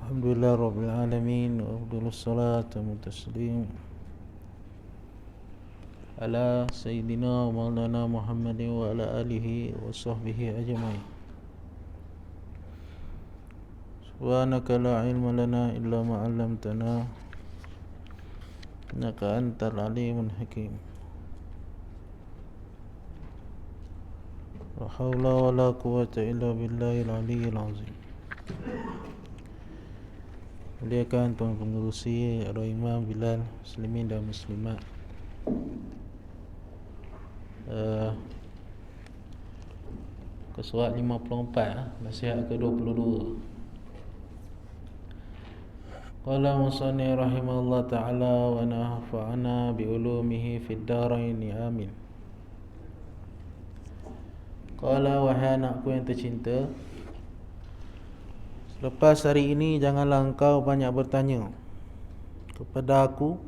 Alhamdulillah Rabbil Alamin. Wa afdalus salatu wa taslim ala Sayyidina wa maulana Muhammadin wa ala alihi wa sahbihi ajma'in. Subhanaka la ilma lana illa ma 'allamtana innaka antal alimul hakim. La haula wa la quwwata illa billahil aliyyil azim. Muliakan Tuan Pengerusi, Arwah Imam Bilal, Muslimin dan Muslimat. Kesuat 54, nasihat ke-22. Qala musannif rahimahullah ta'ala wa nafa'ana bi'ulumihi fid darain amin. Qala wahai anakku yang tercinta, lepas hari ini janganlah engkau banyak bertanya kepada aku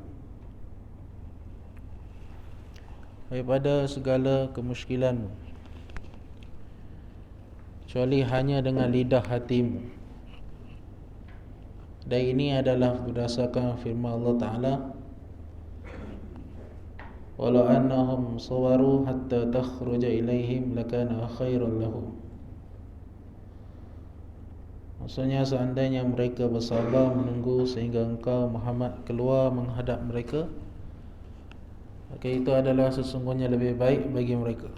daripada segala kemusykilanmu, kecuali hanya dengan lidah hatimu. Dan ini adalah berdasarkan firman Allah Ta'ala, walau annahum sawaru hatta takhruja ilaihim lakana khairan lahum. Maksudnya seandainya mereka bersabar menunggu sehingga engkau Muhammad keluar menghadap mereka, maka itu adalah sesungguhnya lebih baik bagi mereka.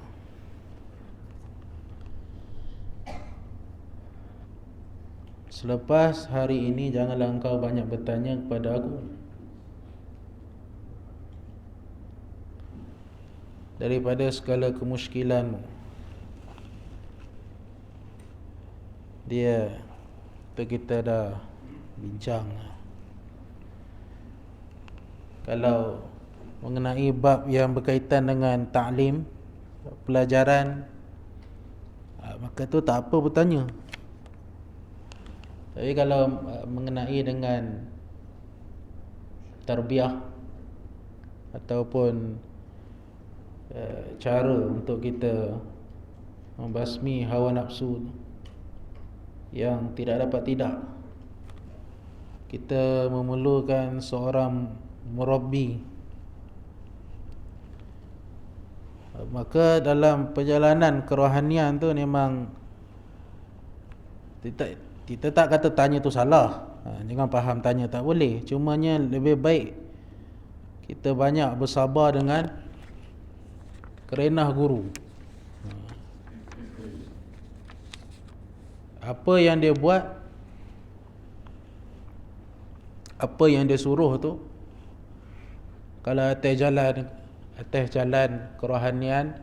Selepas hari ini janganlah engkau banyak bertanya kepada aku daripada segala kemusykilanmu. Kita dah bincang kalau mengenai bab yang berkaitan dengan ta'lim, pelajaran, maka tu tak apa bertanya. Tapi kalau mengenai dengan tarbiyah ataupun cara untuk kita membasmi hawa nafsu yang tidak dapat tidak, kita memerlukan seorang murabbi. Maka dalam perjalanan kerohanian tu memang kita tak kata tanya tu salah, jangan faham tanya tak boleh. Cumanya lebih baik kita banyak bersabar dengan kerenah guru. Apa yang dia buat, apa yang dia suruh tu, kalau atas jalan kerohanian,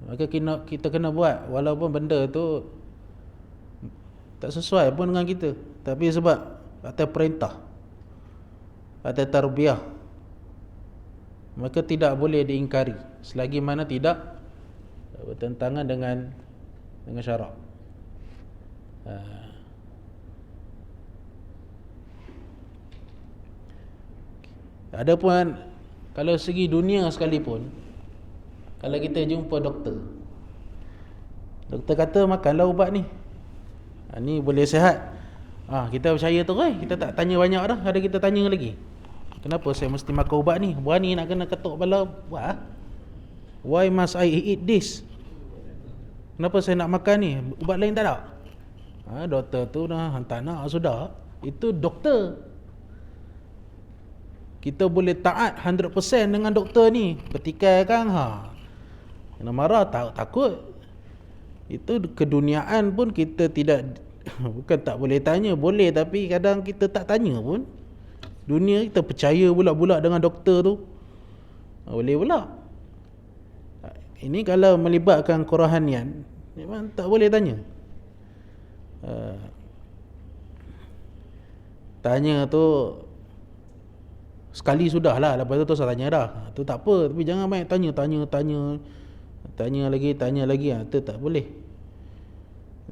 maka kita kena buat walaupun benda tu tak sesuai pun dengan kita, tapi sebab atas perintah, atas tarbiyah, maka tidak boleh diingkari selagi mana tidak bertentangan dengan syarak. Adapun kalau segi dunia sekalipun, kalau kita jumpa doktor kata makanlah ubat ni, ni boleh sihat, kita percaya tu kita tak tanya banyak dah. Ada kita tanya lagi, kenapa saya mesti makan ubat ni? Berani nak kena ketuk kepala buat, why must I eat this? Kenapa saya nak makan ni? Ubat lain tak ada? Doktor tu dah hantar nak sudah. Itu doktor. Kita boleh taat 100% dengan doktor ni. Petikai kan, kena marah takut. Itu keduniaan pun kita tidak bukan tak boleh tanya, boleh, tapi kadang kita tak tanya pun. Dunia kita percaya pula dengan doktor tu, boleh pula. Ini kalau melibatkan kerohanian, memang tak boleh tanya. Tanya tu sekali sudah lah, lepas tu saya tanya dah, tu tak apa. Tapi jangan banyak tanya lagi, tu tak boleh.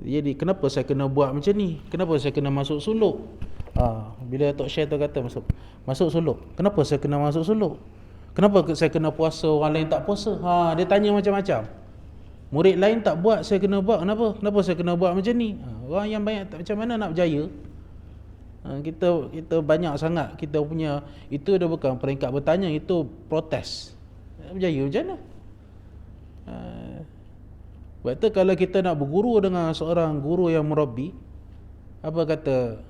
Jadi kenapa saya kena buat macam ni? Kenapa saya kena masuk suluk? Bila Tok Syekh tu kata masuk suluk, kenapa saya kena masuk suluk? Kenapa saya kena puasa, orang lain tak puasa? Dia tanya macam-macam. Murid lain tak buat, saya kena buat. Kenapa saya kena buat macam ni? Orang yang banyak macam mana nak berjaya? Kita banyak sangat kita punya, itu dah bukan peringkat bertanya, itu protes. Berjaya macam mana? Sebab tu kalau kita nak berguru dengan seorang guru yang murabbi, apa kata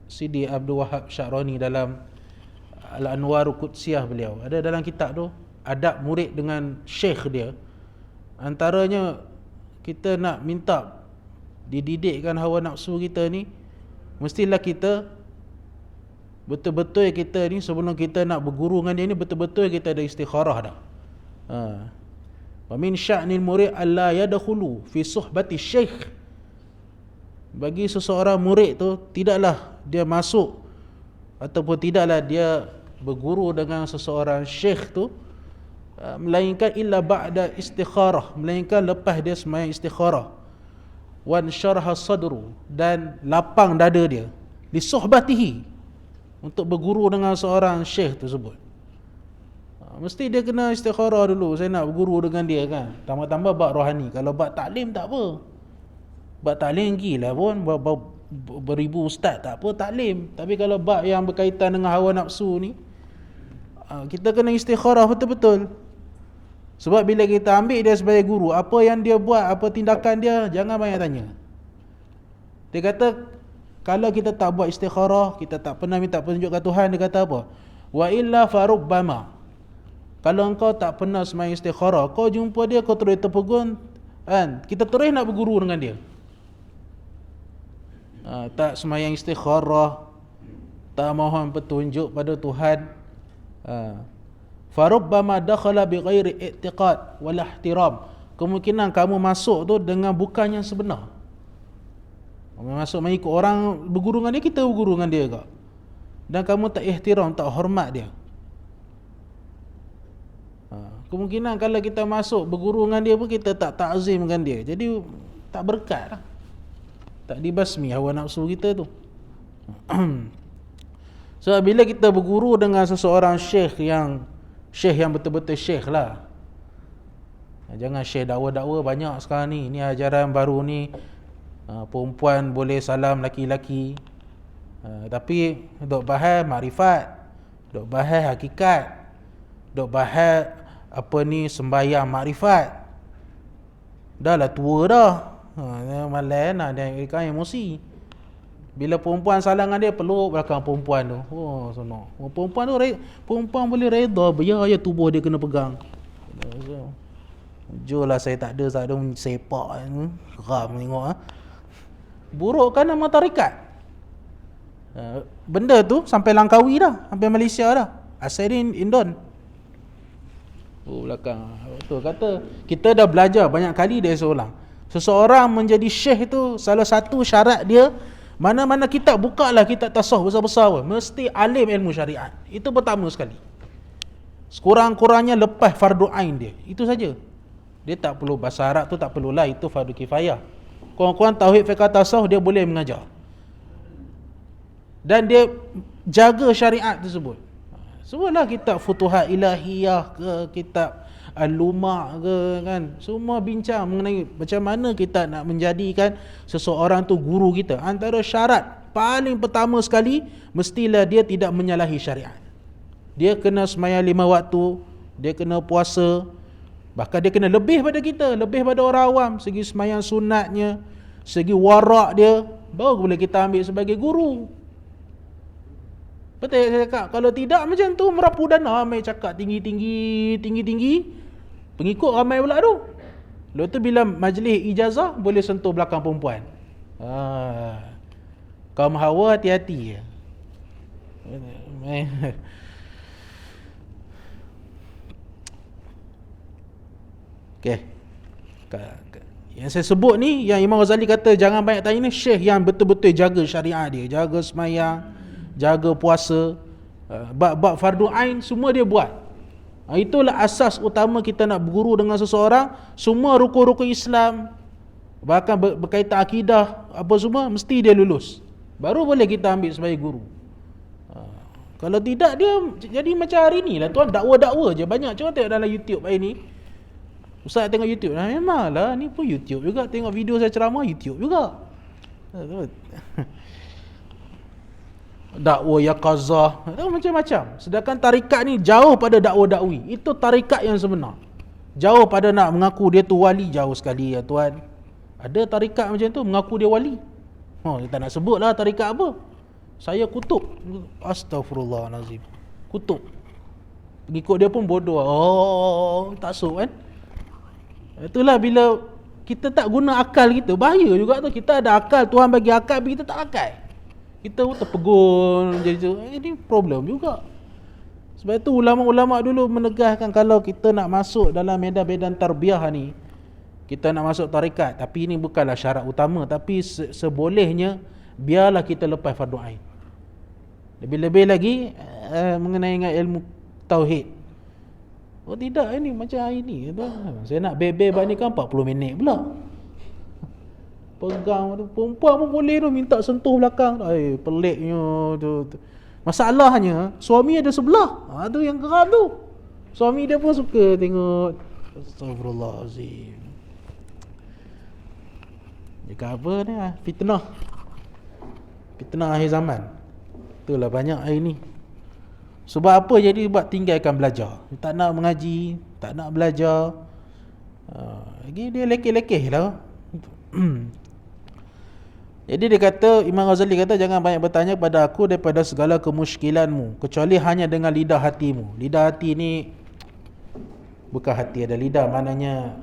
Sidi Abdul Wahab Sya'rani dalam Al-Anwar Qudsiyah beliau, ada dalam kitab tu adab murid dengan syekh dia. Antaranya kita nak minta dididikkan hawa nafsu kita ni, mestilah kita betul-betul kita ni sebelum kita nak berguru dengan dia ni, betul-betul kita ada istikharah dah. Wa min sya'nil murid alla yadkhulu fi suhbati syekh. Bagi seseorang murid tu, tidaklah dia masuk ataupun tidaklah dia berguru dengan seseorang syekh tu melainkan illa ba'da istikharah, melainkan lepas dia sembahyang istikharah. Wan syarha sadru, dan lapang dada dia, li suhbatihi, untuk berguru dengan seorang syekh tersebut. Mesti dia kena istikharah dulu. Saya nak berguru dengan dia kan. Tambah-tambah bab rohani. Kalau bab taklim tak apa. Bab taklim gila pun beribu ustaz tak apa taklim. Tapi kalau bab yang berkaitan dengan hawa nafsu ni, kita kena istikharah betul-betul. Sebab bila kita ambil dia sebagai guru, apa yang dia buat, apa tindakan dia, jangan banyak tanya. Dia kata kalau kita tak buat istikharah, kita tak pernah minta petunjuk kat Tuhan, dia kata apa? Wa illa farubbama, kalau engkau tak pernah sembahyang istikharah, kau jumpa dia, kau terus terpegun kan, kita terus nak berguru dengan dia. Tak sembahyang istikharah, tak mohon petunjuk pada Tuhan, farubbama dakhala bighairi i'tiqad wal ihtiram, kemungkinan kamu masuk tu dengan bukan yang sebenar. Kamu masuk mengikut orang berguru dengan dia, kita berguru dengan dia juga, dan kamu tak ihtiram, tak hormat dia. Kemungkinan kalau kita masuk berguru dengan dia pun kita tak ta'zimkan dia, jadi tak berkat lah, tak dibasmi hawa nafsu kita tu. So bila kita berguru dengan seseorang syekh yang betul-betul syekh lah, jangan syekh dakwa-dakwa banyak sekarang ni. Ni ajaran baru ni, perempuan boleh salam laki-laki, tapi duk bahas makrifat, duk bahas hakikat, duk bahas apa ni sembahyang makrifat. Dah lah tua dah, malas nak dia ikan emosi. Bila perempuan salam dengan dia, peluk belakang perempuan tu. Oh sonok. Perempuan boleh redha biar ya tubuh dia kena pegang. Jualah saya tak ada sepak ni. Geram tengok buruk kan nama tarikat. Benda tu sampai Langkawi dah, sampai Malaysia dah. Asal dia Indon. Belakang. Betul kata, kita dah belajar banyak kali dari seorang. Seseorang menjadi syekh tu, salah satu syarat dia, mana-mana kitab, bukalah kitab tasawuf besar-besar pun, mesti alim ilmu syariat. Itu pertama sekali. Sekurang-kurangnya lepas fardu ain dia. Itu saja. Dia tak perlu bahasa Arab tu, tak perlulah, itu fardu kifayah. Kurang-kurang tauhid fiqh tasawuf dia boleh mengajar. Dan dia jaga syariat tersebut. Semualah kitab Futuhat Ilahiyah ke, kitab Al-Luma' ke kan, semua bincang mengenai macam mana kita nak menjadikan seseorang tu guru kita. Antara syarat paling pertama sekali, mestilah dia tidak menyalahi syariat. Dia kena sembahyang 5 waktu, dia kena puasa, bahkan dia kena lebih pada kita, lebih pada orang awam, segi sembahyang sunatnya, segi warak dia, baru boleh kita ambil sebagai guru. Betul saya cakap. Kalau tidak macam tu, merapu dana, ramai cakap tinggi-tinggi, pengikut ramai pula tu. Lepas tu bila majlis ijazah, boleh sentuh belakang perempuan. Kaum Hawa hati-hati. Okay. Yang saya sebut ni, yang Imam Ghazali kata jangan banyak tanya ni, syekh yang betul-betul jaga syariat dia, jaga semayang, jaga puasa, bab fardu ain semua dia buat. Itulah asas utama kita nak berguru dengan seseorang. Semua rukun-rukun Islam, bahkan berkaitan akidah apa semua, mesti dia lulus, baru boleh kita ambil sebagai guru. Kalau tidak, dia jadi macam hari ni lah tuan, dakwa-dakwa je banyak. Cuba tengok dalam YouTube hari ni, ustaz tengok YouTube, memanglah ni pun YouTube juga, tengok video saya ceramah YouTube juga. dakwah yaqazah, macam-macam. Sedangkan tarikat ni jauh pada dakwah dakwi. Itu tarikat yang sebenar. Jauh pada nak mengaku dia tu wali, jauh sekali ya tuan. Ada tarikat macam tu mengaku dia wali. Kita tak nak sebut lah tarikat apa. Saya kutub. Astaghfirullahalazim. Kutub. Pengikut dia pun bodoh. Tak sok kan. Itulah bila kita tak guna akal kita, bahaya juga tu. Kita ada akal, Tuhan bagi akal, tapi kita tak pakai. Kita terpegun jadi tu. Ini problem juga. Sebab itu ulama-ulama dulu menegaskan kalau kita nak masuk dalam medan-medan tarbiyah ni, kita nak masuk tarikat, tapi ini bukanlah syarat utama, tapi sebolehnya biarlah kita lepas fardu ain. Lebih-lebih lagi mengenai ilmu tauhid. Tidak, ini macam hari ni tu. Saya nak bebel bab ni kan 40 minit pula. Pegang tu, perempuan pun boleh tu minta sentuh belakang. Peliknya tu. Masalahnya suami ada sebelah. Tu yang geram tu. Suami dia pun suka tengok. Astagfirullahalazim. Dia apa ni? Fitnah. Fitnah akhir zaman. Itulah banyak hari ni. Sebab apa jadi? Sebab tinggalkan belajar. Tak nak mengaji, tak nak belajar. Lagi dia lekeh-lekeh lah. Jadi dia kata, Imam Ghazali kata, jangan banyak bertanya kepada aku daripada segala kemusykilanmu, kecuali hanya dengan lidah hatimu. Lidah hati ni bukan hati ada lidah, maknanya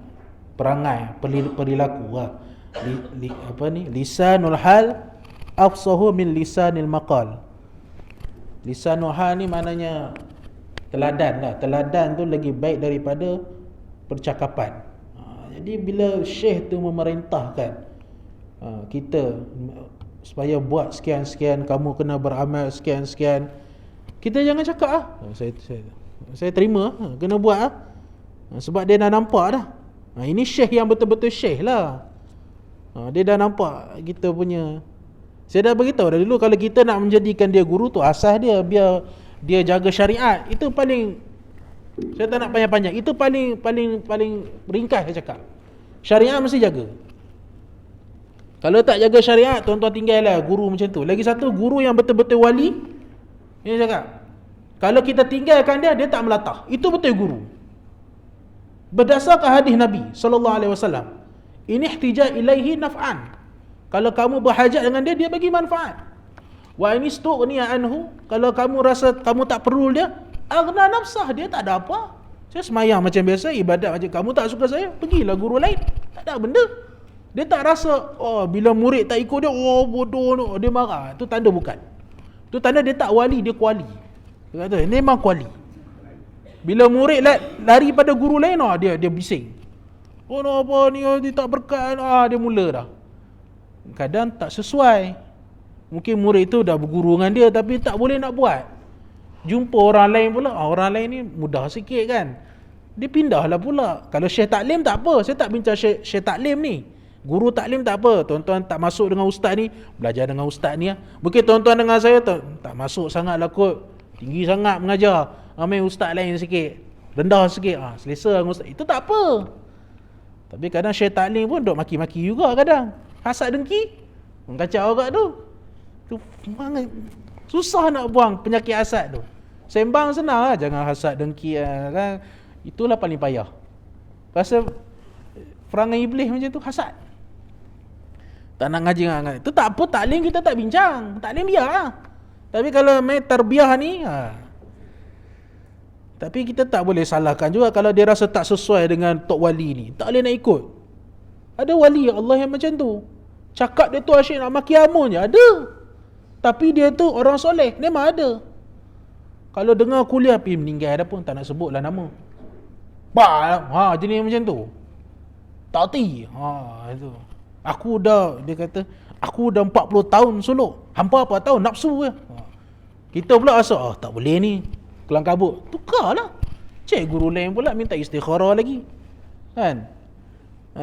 perangai, perilaku lah. Lisanul hal afsahu min lisanil maqal. Lisanul hal ni maknanya teladan lah. Teladan tu lagi baik daripada percakapan. Jadi bila syekh tu memerintahkan kita supaya buat sekian-sekian, kamu kena beramal sekian-sekian, kita jangan cakap saya terima, kena buat sebab dia dah nampak dah. Ini syekh yang betul-betul syekh lah. Dia dah nampak kita punya. Saya dah beritahu dah dulu, kalau kita nak menjadikan dia guru tu, asas dia biar dia jaga syariat. Itu paling, saya tak nak panjang-panjang, itu paling ringkas saya cakap. Syariat mesti jaga. Kalau tak jaga syariat, tuan-tuan tinggallah guru macam tu. Lagi satu, guru yang betul-betul wali, ini cakap, kalau kita tinggalkan dia, dia tak melatah. Itu betul guru. Berdasarkan hadis Nabi SAW, ini ihtijaj ilaihi naf'an. Kalau kamu berhajat dengan dia, dia bagi manfaat. Wa ini stughniya anhu, kalau kamu rasa kamu tak perlu dia, aghna nafsah, dia tak ada apa. Saya semayang macam biasa, ibadat macam kamu tak suka saya, pergilah guru lain. Tak ada benda. Dia tak rasa bila murid tak ikut dia, bodoh, dia marah. Itu tanda bukan. Itu tanda dia tak wali, dia kuali. Dia kata, ini memang kuali. Bila murid lari pada guru lain, dia bising. Apa ni, dia tak berkat, dia mula dah. Kadang tak sesuai. Mungkin murid itu dah berguru dengan dia, tapi tak boleh nak buat. Jumpa orang lain pula, orang lain ni mudah sikit kan, dia pindahlah pula. Kalau syekh taklim tak apa, saya tak bincang syekh taklim ni, guru taklim tak apa. Tuan-tuan tak masuk dengan ustaz ni, belajar dengan ustaz ni. Mungkin tuan-tuan dengan saya tak masuk sangat lah kot, tinggi sangat mengajar, ambil ustaz lain sikit, rendah sikit, selesa dengan ustaz. Itu tak apa. Tapi kadang syekh taklim pun duk maki-maki juga kadang. Hasad dengki, kacau agak tu. Susah nak buang penyakit hasad tu. Sembang senang lah, jangan hasad dengki kan. Itulah paling payah. Pasal perangai iblis macam tu, hasad. Tak nak ngaji dengan itu tak apa, taklim kita tak bincang. Taklim biar lah. Tapi kalau main tarbiyah ni, tapi kita tak boleh salahkan juga kalau dia rasa tak sesuai dengan tok wali ni, tak boleh nak ikut. Ada wali Allah yang macam tu, cakap dia tu asyik nak maki amun je, ada. Tapi dia tu orang soleh, memang ada. Kalau dengar kuliah pergi meninggal dah pun tak nak sebutlah nama. Jenis macam tu. Tak hati. Itu. Dia kata, aku dah 40 tahun suluk. Hampa apa tahun nafsu je. Kita pula rasa, tak boleh ni. Kelang kabut. Tukarlah. Cik guru lain pula minta istikharah lagi. Kan?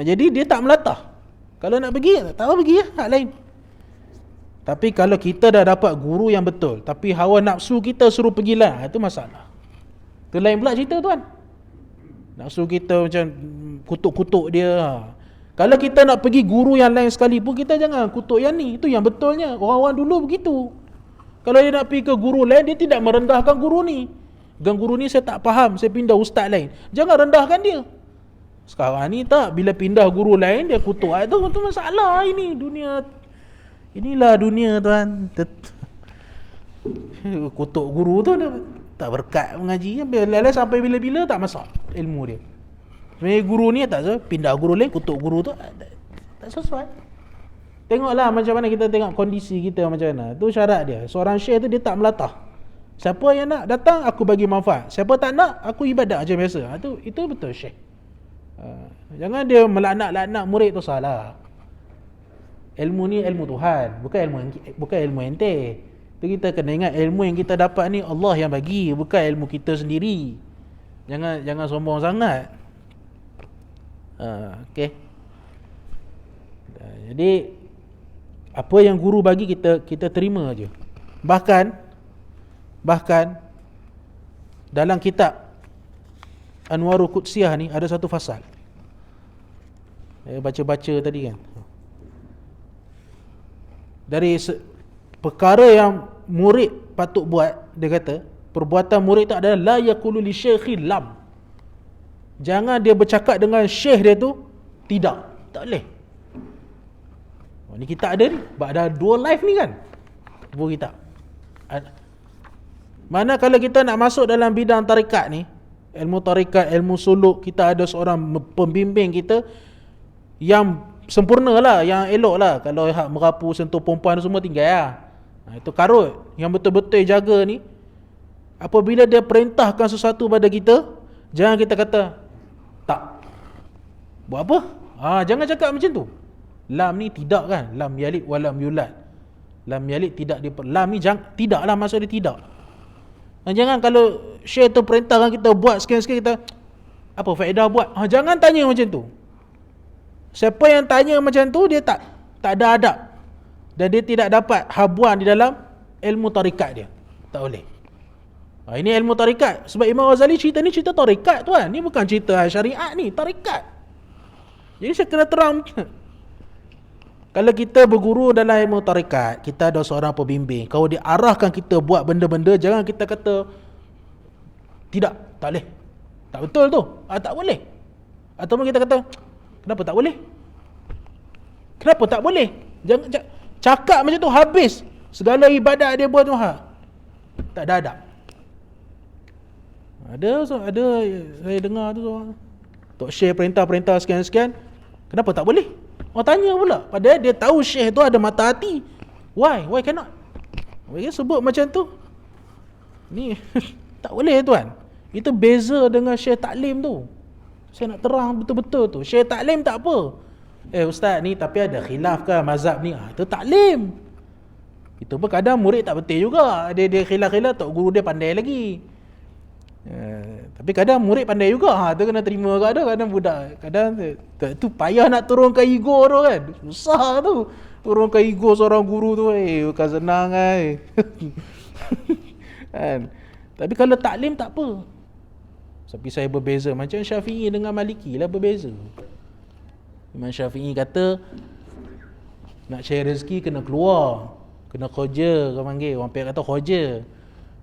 Jadi dia tak melatah. Kalau nak pergi, tak apa pergi hak lain. Tapi kalau kita dah dapat guru yang betul, tapi hawa nafsu kita suruh pergi lah, itu masalah. Itu lain pula cerita tuan. Nafsu kita macam kutuk-kutuk dia. Kalau kita nak pergi guru yang lain sekali pun, kita jangan kutuk yang ni. Itu yang betulnya. Orang-orang dulu begitu. Kalau dia nak pergi ke guru lain, dia tidak merendahkan guru ni. Dan guru ni saya tak faham, saya pindah ustaz lain. Jangan rendahkan dia. Sekarang ni tak, bila pindah guru lain dia kutuk. Itu masalah ini dunia. Inilah dunia tuan. Kutuk guru tu tak berkat mengaji. Bila sampai bila-bila tak masak ilmu dia. Sebenarnya guru ni tak sesuai, pindah guru lain kutuk guru tu tak sesuai. Tengoklah macam mana kita tengok kondisi kita macam mana. Tu syarat dia. Seorang syekh tu dia tak melatah. Siapa yang nak datang aku bagi manfaat. Siapa tak nak aku ibadat macam biasa. Itu betul syekh. Jangan dia melaknat-laknat murid tu salah. Ilmu ni ilmu Tuhan, bukan ilmu ente. Tu kita kena ingat ilmu yang kita dapat ni Allah yang bagi, bukan ilmu kita sendiri. Jangan sombong sangat. Okey. Jadi apa yang guru bagi kita terima aje. Bahkan dalam kitab Anwarul Qudsiyah ni ada satu fasal. Saya baca-baca tadi kan. Dari perkara yang murid patut buat, dia kata, perbuatan murid tu adalah la yaqulu li syekhi lam. Jangan dia bercakap dengan syekh dia tu tidak. Tak boleh. Ni kita ada ni, ada 2 live ni kan. Buku kitab. Mana kalau kita nak masuk dalam bidang tarikat ni, ilmu tarikat, ilmu suluk, kita ada seorang pembimbing kita yang sempurna lah, yang elok lah. Kalau hak merapu, sentuh perempuan semua tinggal lah. Itu karut. Yang betul-betul jaga ni, apabila dia perintahkan sesuatu pada kita, jangan kita kata tak. Buat apa? Jangan cakap macam tu. Lam ni tidak kan, lam yalid wa lam yulad. Lam yalid tidak lam ni tidaklah, maksud dia tidak. Jangan kalau syekh tu perintahkan kita buat sekian-sekian, kita apa faedah buat? Jangan tanya macam tu. Siapa yang tanya macam tu, dia tak ada adab. Dan dia tidak dapat habuan di dalam ilmu tarikat dia. Tak boleh. Ini ilmu tarikat. Sebab Imam Ghazali cerita ni cerita tarikat tuan. Ni bukan cerita syariat ni, tarikat. Jadi saya kena terang. Kalau kita berguru dalam ilmu tarikat, kita ada seorang pembimbing. Kalau dia arahkan kita buat benda-benda, jangan kita kata tidak, tak boleh. Tak betul tu. Tak boleh. Ataupun kita kata kenapa tak boleh? Kenapa tak boleh? Jangan cakap macam tu habis. Segala ibadat dia buat tu tak ada adab. Ada saya dengar tu Tok Syekh perintah sekian-sekian, kenapa tak boleh? Orang tanya pula. Padahal dia tahu Syekh tu ada mata hati. Why cannot? Dia sebut macam tu. Ni tak boleh tuan. Itu beza dengan Syekh taklim tu. Saya nak terang betul-betul tu. Syekh taklim tak apa. Ustaz ni tapi ada khilaf ke mazhab ni? Itu taklim. Itu pun kadang murid tak betul juga. Dia khilaf-khilaf, tok guru dia pandai lagi. Tapi kadang murid pandai juga. Tu kena terima kadang budak. Kadang tu payah nak turunkan ego tu kan. Susah tu. Turunkan ego seorang guru tu. Bukan senang kan. Tapi kalau taklim tak apa. Tapi saya berbeza. Macam Syafi'i dengan Maliki lah berbeza. Imam Syafi'i kata nak cari rezeki kena keluar, kena kerja, orang panggil. Orang Perak kata kerja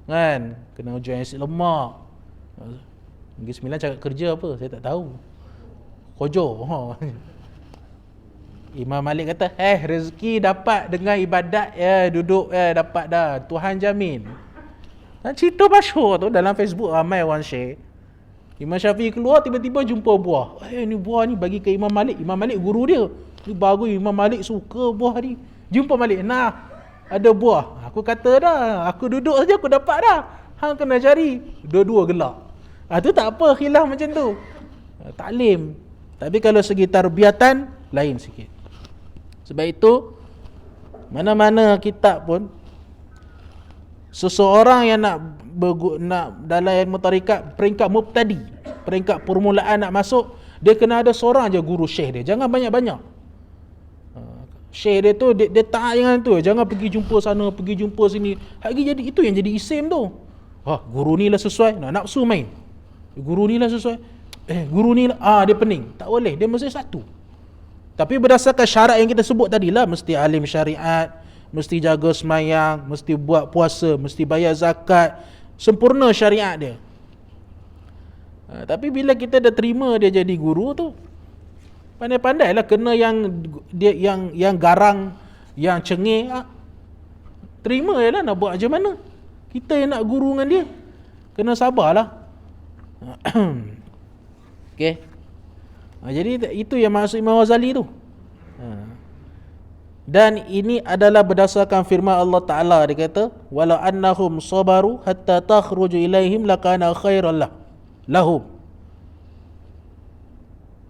kan, kena jual nasi lemak. Negeri Sembilan cakap kerja apa? Saya tak tahu. Kojo. Imam Malik kata rezeki dapat dengan ibadat duduk dapat dah, Tuhan jamin. Cerita masyhur tu dalam Facebook ramai orang share. Imam Syafi'i keluar tiba-tiba jumpa buah. Ni buah ni bagi ke Imam Malik. Imam Malik guru dia. Ni bagus, Imam Malik suka buah ni. Jumpa Malik, nah ada buah. Aku kata dah, aku duduk saja aku dapat dah. Hang kena cari. Dua-dua gelak. Tu tak apa khilaf macam tu. Taklim. Tapi kalau segi tarbiyatan lain sikit. Sebab itu mana-mana kitab pun, seseorang yang nak dalam ilmu tarikat peringkat mubtadi, peringkat permulaan nak masuk, dia kena ada seorang je guru syekh dia. Jangan banyak-banyak. Syekh dia tu dia tak jangan tu. Jangan pergi jumpa sana, pergi jumpa sini. Lagi jadi itu yang jadi isim tu. Guru ni lah sesuai, nak nafsu main. Guru ni lah sesuai. Guru ni lah dia pening. Tak boleh, dia mesti satu. Tapi berdasarkan syarat yang kita sebut tadi lah, mesti alim syariat, mesti jaga semayang, mesti buat puasa, mesti bayar zakat, sempurna syariat dia. Tapi bila kita dah terima dia jadi guru tu, pandai-pandailah kena yang garang, yang cengih, terima je lah, nak buat macam mana. Kita yang nak guru dengan dia, kena sabarlah. Okay. Jadi itu yang maksud Imam Ghazali tu. Dan ini adalah berdasarkan firman Allah Ta'ala. Dia kata, walau annahum sabaru hatta takhruju ilaihim lakana khairan lahum.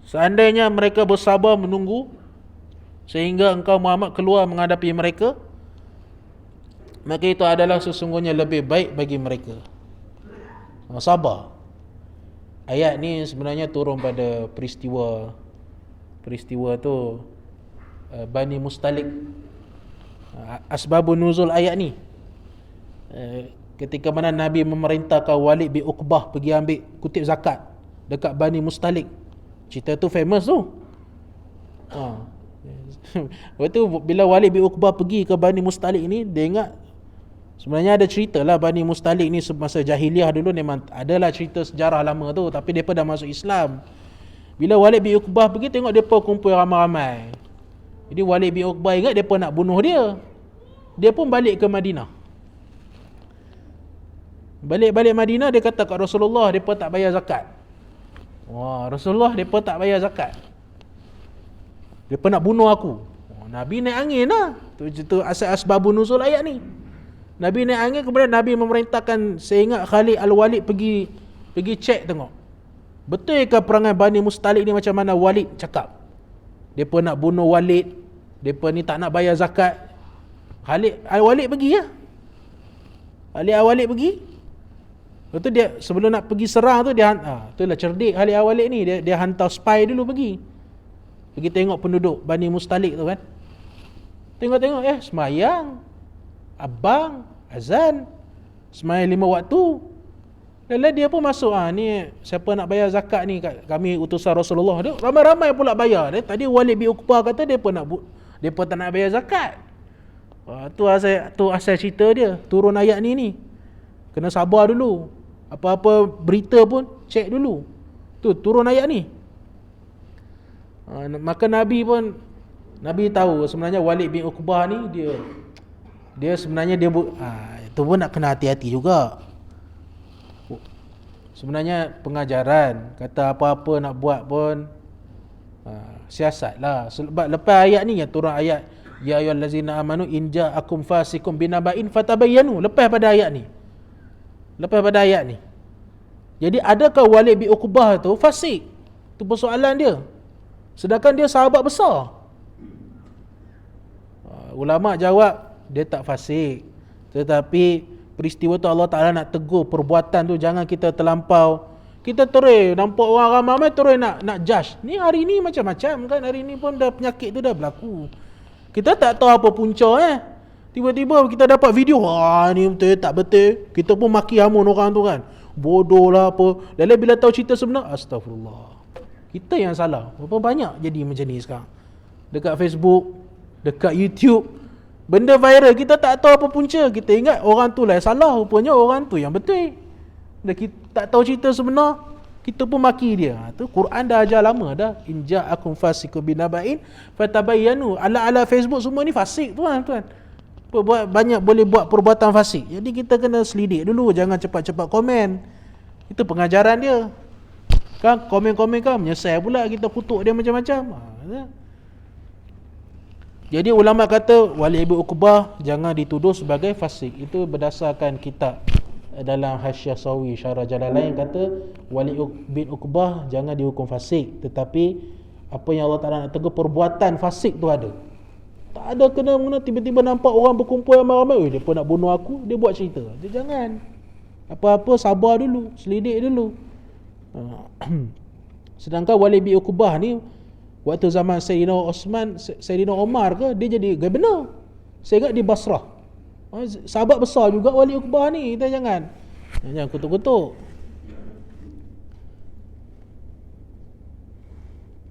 Seandainya mereka bersabar menunggu sehingga engkau Muhammad keluar menghadapi mereka, maka itu adalah sesungguhnya lebih baik bagi mereka. Sabar. Ayat ni sebenarnya turun pada peristiwa tu Bani Mustalik. Asbabun nuzul ayat ni, ketika mana Nabi memerintahkan Walid bin Uqbah pergi ambil kutip zakat dekat Bani Mustalik. Cerita tu famous tu. Waktu bila Walid bin Uqbah pergi ke Bani Mustalik ni, dia ingat sebenarnya ada cerita lah Bani Mustalik ni semasa jahiliah dulu memang adalah cerita sejarah lama tu, tapi mereka dah masuk Islam. Bila Walid bin Uqbah pergi, tengok mereka kumpul ramai-ramai. Jadi Walid bin Uqbah ingat mereka nak bunuh dia. Dia pun balik ke Madinah. Balik Madinah, dia kata kat Rasulullah mereka tak bayar zakat. Wah, Rasulullah mereka tak bayar zakat, mereka nak bunuh aku. Nabi naik angin lah. Itu asbabun nuzul ayat ni. Nabi naik angin, kemudian Nabi memerintahkan, saya ingat Khalid Al-Walid pergi cek tengok, betul ke perangai Bani Mustalik ni macam mana Walid cakap. Mereka nak bunuh Walid, mereka ni tak nak bayar zakat. Khalid Al-Walid pergi ya. Khalid Al-Walid pergi. Lepas tu dia sebelum nak pergi serang tu, dia itulah cerdik Khalid Al-Walid ni, dia hantar spy dulu pergi tengok penduduk Bani Mustalik tu kan. Tengok semayang, abang, azan, semayang 5 waktu. Lalu dia pun masuk, ni siapa nak bayar zakat ni, kami utusan Rasulullah. Dia ramai-ramai pula bayar. Tadi Walid bin Uqbah kata depa tak nak bayar zakat. Tu asal cerita dia. Turun ayat ni. Kena sabar dulu. Apa-apa berita pun cek dulu. Tu turun ayat ni. Maka Nabi tahu sebenarnya Walid bin Uqbah ni dia sebenarnya itu pun nak kena hati-hati juga. Sebenarnya pengajaran, kata apa-apa nak buat pun siasatlah. Sebab lepas ayat ni yang turun ayat ya ayyuhallazina amanu in ja'akum fasiqun binaba'in fatabayyanu. Lepas pada ayat ni. Jadi adakah Walid bin Uqbah tu fasik? Itu persoalan dia. Sedangkan dia sahabat besar. Ulama jawab dia tak fasik, tetapi peristiwa tu Allah Ta'ala nak tegur perbuatan tu, jangan kita terlampau. Kita terus nampak orang ramai terus nak judge. Ni hari ni macam-macam kan, hari ni pun dah penyakit tu dah berlaku. Kita tak tahu apa punca tiba-tiba kita dapat video, ni betul tak betul, kita pun maki hamun orang tu kan, bodoh lah apa. Lalu bila tahu cerita sebenar, astagfirullah, kita yang salah. Berapa banyak jadi macam ni sekarang dekat Facebook, dekat YouTube, benda viral, kita tak tahu apa punca. Kita ingat orang tu lah yang salah, rupanya orang tu yang betul. Dah kita tak tahu cerita sebenar, kita pun maki dia. Tu Quran dah ajar lama dah, in ja'akum fasiqun binaba'in fatabayyanu. Ala Facebook semua ni fasik tuan. Banyak boleh buat perbuatan fasik. Jadi kita kena selidik dulu, jangan cepat-cepat komen. Itu pengajaran dia. Kan komen-komen kan menyesal pula, kita kutuk dia macam-macam. Jadi ulama kata Walid bin Uqbah jangan dituduh sebagai fasik. Itu berdasarkan kitab dalam Hasyiah Sawi Syarah Jalalain kata Walid bin Uqbah jangan dihukum fasik, tetapi apa yang Allah Ta'ala nak tegur, perbuatan fasik tu ada. Tak ada kena-mengena tiba-tiba nampak orang berkumpul ramai-ramai, dia pun nak bunuh aku, dia buat cerita. Dia jangan. Apa-apa sabar dulu, selidik dulu. Sedangkan Walid bin Uqbah ni waktu zaman Sayyidina Umar ke, dia jadi governor. Saya ingat di Basrah. Sahabat besar juga Walid Uqbah ni. Kita jangan kutuk-kutuk.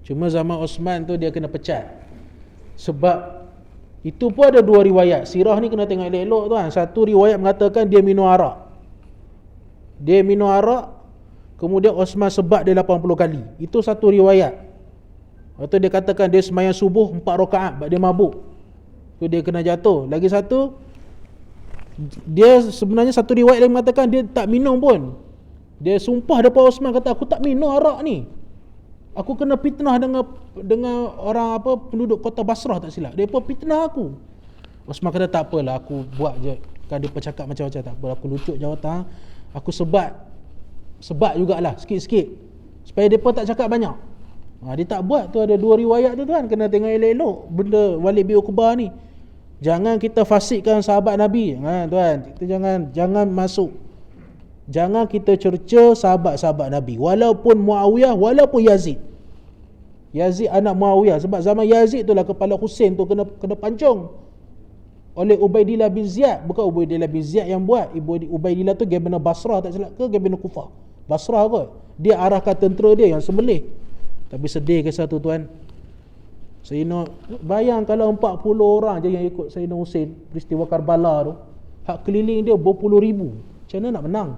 Cuma zaman Osman tu dia kena pecat. Sebab Itu pun ada dua riwayat. Sirah ni kena tengok elok-elok tuan. Satu riwayat mengatakan dia minum arak. Dia minum arak, kemudian Osman sebat dia 80 kali. Itu satu riwayat. Lepas tu dia katakan dia sembahyang subuh 4 rakaat sebab dia mabuk. Tu dia kena jatuh. Lagi satu, dia sebenarnya satu riwayat dia mengatakan dia tak minum pun. Dia sumpah depan Osman, kata aku tak minum arak ni. Aku kena fitnah dengan orang penduduk kota Basrah tak silap. Depa fitnah aku. Osman kata tak apalah, aku buat je. Kan dia bercakap macam-macam, tak apa, aku lucuk jawatan. Aku sebat jugalah sikit-sikit supaya depa tak cakap banyak. Dia tak buat tu. Ada dua riwayat tu tuan. Kena tengok elok-elok benda Walid bin Uqbah ni. Jangan kita fasidkan sahabat Nabi. Tuan, kita jangan masuk. Jangan kita cerca sahabat-sahabat Nabi, walaupun Muawiyah, walaupun Yazid. Yazid anak Muawiyah, sebab zaman Yazid itulah kepala Husain tu kena pancung oleh Ubaidillah bin Ziyad. Bukan Ubaidillah bin Ziyad yang buat. Ubaidillah tu Gubernur Basrah tak silap ke Gubernur Kufah? Basrah kot. Dia arahkan tentera dia yang sembelih. Tapi sedih kisah tu tuan. Sayyidina, bayang kalau 40 orang je yang ikut Sayyidina Husain peristiwa Karbala tu, hak keliling dia berpuluh ribu. Macam mana nak menang?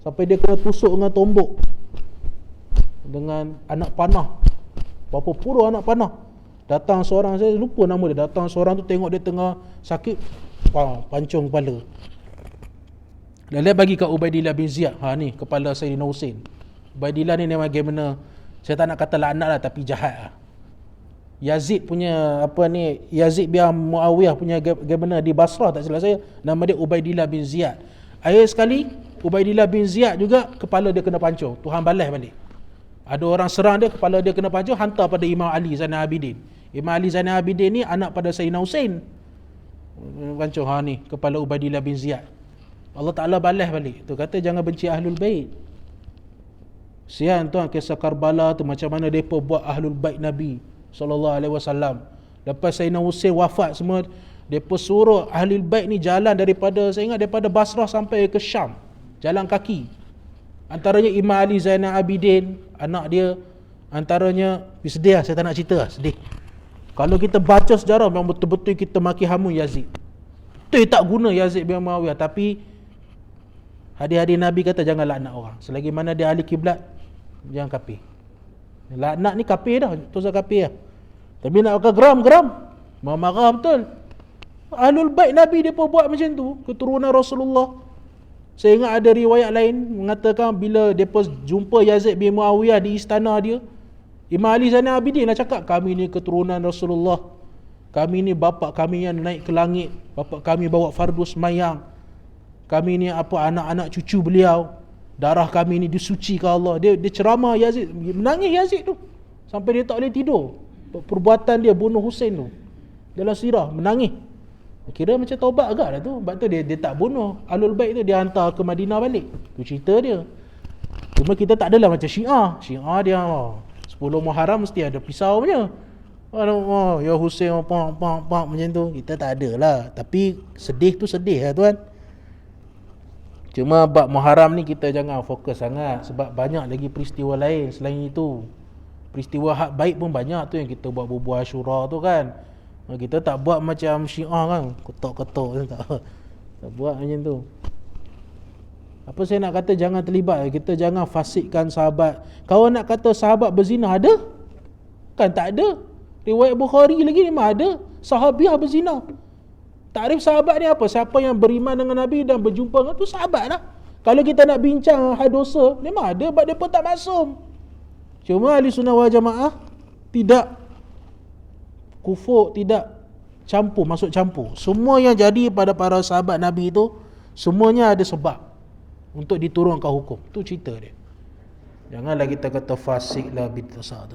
Sampai dia kena tusuk dengan tombok, dengan anak panah, berapa puluh anak panah. Datang seorang, saya lupa nama dia, datang seorang tu tengok dia tengah sakit, pancung kepala. Dan dia bagi kat Ubaidillah bin Ziyad, ni kepala Sayyidina Husain. Ubaidillah ni memang gimana, saya tak nak kata laknat lah, tapi jahat lah. Yazid punya Yazid bin Muawiyah punya gubernur di Basrah tak silap saya, nama dia Ubaidillah bin Ziyad. Akhir sekali Ubaidillah bin Ziyad juga kepala dia kena pancung. Tuhan balas balik. Ada orang serang dia, kepala dia kena pancung, hantar pada Imam Ali Zainal Abidin. Imam Ali Zainal Abidin ni anak pada Sayyidina Husain. Pancung ni kepala Ubaidillah bin Ziyad. Allah Ta'ala balas balik. Tu kata jangan benci Ahlul Bait. Sian tuan kisah Karbala tu, macam mana depa buat Ahlul Bait Nabi SAW. Lepas Sayyidina Husain wafat semua, depa suruh Ahlul Bait ni jalan daripada, saya ingat daripada Basrah sampai ke Syam, jalan kaki. Antaranya Imam Ali Zainal Abidin, anak dia. Antaranya, sedih lah, saya tak nak cerita lah, sedih. Kalau kita baca sejarah, memang betul-betul kita maki hamun Yazid. Betul tak guna Yazid bin Muawiyah. Tapi hadis-hadis Nabi kata jangan laknat orang. Selagi mana dia ahli kiblat, jangan kafir. Laknat ni kafir dah, dosa kafir dah. Tapi nak pakai geram, marah betul. Ahlul Bait Nabi dia pun buat macam tu, keturunan Rasulullah. Saya ingat ada riwayat lain mengatakan bila depa jumpa Yazid bin Muawiyah di istana dia, Imam Ali Zainal Abidin lah cakap, kami ni keturunan Rasulullah, kami ni bapa kami yang naik ke langit, bapa kami bawa fardu semayang, kami ni anak-anak cucu beliau, darah kami ni disucikan Allah. Dia ceramah Yazid, menangis Yazid tu sampai dia tak boleh tidur. Perbuatan dia bunuh Husain tu dalam sirah, menangis. Kira macam taubat agak lah tu. Sebab tu dia tak bunuh Ahlul Bait tu, dia hantar ke Madinah balik. Tu cerita dia. Cuma kita tak adalah macam Syiah dia 10 Muharram mesti ada pisau punya. Ya Husain pak macam tu. Kita tak ada lah. Tapi sedih tu sedih lah tuan. Cuma bab Muharram ni kita jangan fokus sangat, sebab banyak lagi peristiwa lain selain itu. Peristiwa hak baik pun banyak tu yang kita buat bubuh Asyura tu kan. Kita tak buat macam Syiah kan, ketok-ketok tak buat macam tu. Apa saya nak kata, jangan terlibat. Kita jangan fasidkan sahabat. Kalau nak kata sahabat berzina, ada? Kan tak ada. Riwayat Bukhari lagi memang ada sahabiah berzina. Takrif sahabat ni apa? Siapa yang beriman dengan Nabi dan berjumpa dengan tu sahabat lah. Kalau kita nak bincang had dosa, memang ada, sebab mereka tak maksum. Cuma Ahli Sunnah wal Jamaah tidak kufur, tidak masuk campur. Semua yang jadi pada para sahabat Nabi itu, semuanya ada sebab untuk diturunkan hukum. Tu cerita dia. Janganlah kita kata fasik lah, bid'ah.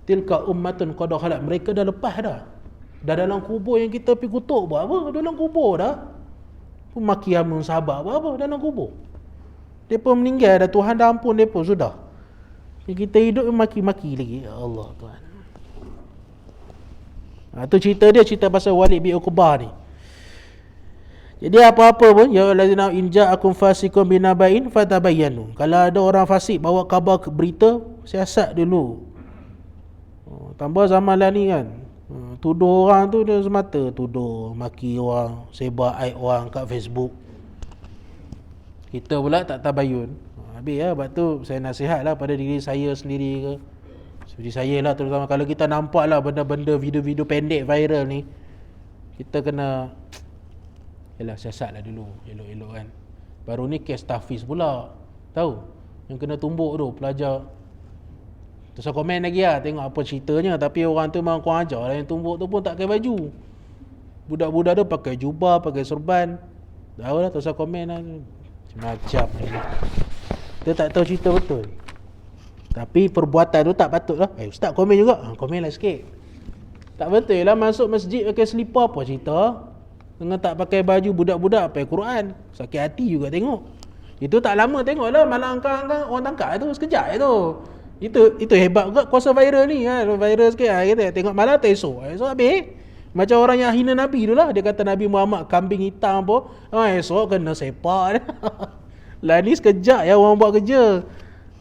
Tilka ummatun qad khalat, mereka dah lepas dah. Dah dalam kubur yang kita pergi kutuk buat apa? Dalam kubur dah. Maki hamun sahabat buat apa dalam kubur? Depa meninggal dah, Tuhan dah ampun depa sudah. Kita hidup maki-maki lagi. Ya Allah Tuhan. Itu cerita dia, cerita pasal Walid bin Uqbah ni. Jadi apa-apa pun, ya allazina in ja'akum fasiqun binaba'in fatabayyanu. Kalau ada orang fasik bawa khabar berita, siasat dulu. Tambah zaman lah ni kan, Tuduh orang tu dia semata tuduh, maki orang, sebar aib orang kat Facebook. Kita pula tak tabayun. Habis lah, sebab tu saya nasihat lah pada diri saya sendiri ke, seperti saya lah terutama, kalau kita nampak lah benda-benda video-video pendek viral ni, kita kena yalah siasat lah dulu, elok-elok kan. Baru ni kes tahfiz pula, tahu yang kena tumbuk tu pelajar. Terus komen lagi lah, tengok apa ceritanya. Tapi orang tu memang kurang ajar lah, yang tumbuk tu pun tak pakai baju. Budak-budak tu pakai jubah, pakai serban. Tahu lah, terus komen lah, macam ni. Dia tak tahu cerita betul. Tapi perbuatan tu tak patut lah. Ustaz komen juga, komen lah sikit. Tak betul lah masuk masjid pakai selipar, apa cerita. Dengan tak pakai baju, budak-budak pakai Quran. Sakit hati juga tengok. Itu tak lama tengok lah, malah angkat-angkat orang tangkap tu sekejap je tu. Itu hebat juga kuasa viral ni kan. Viral sikit lah, kita tengok malah tak esok habis. Macam orang yang hina Nabi tu lah. Dia kata Nabi Muhammad kambing hitam apa, esok kena sepak. Lah ni sekejap ya orang buat kerja.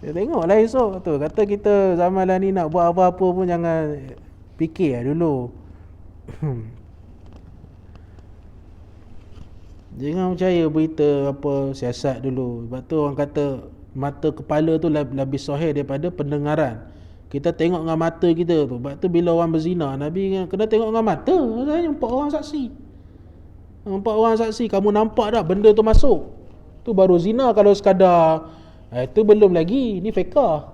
Ya, tengoklah esok tu. Kata kita zaman lah ni nak buat apa-apa pun jangan fikir lah dulu. Jangan percaya berita apa siasat dulu. Sebab tu orang kata mata kepala tu lebih sahih daripada pendengaran. Kita tengok dengan mata kita tu. Sebab tu bila orang berzina, Nabi kena tengok dengan mata. Maksudnya 4 orang saksi. 4 orang saksi, kamu nampak tak benda tu masuk? Tu baru zina. Kalau sekadar itu belum lagi, ni fiqah.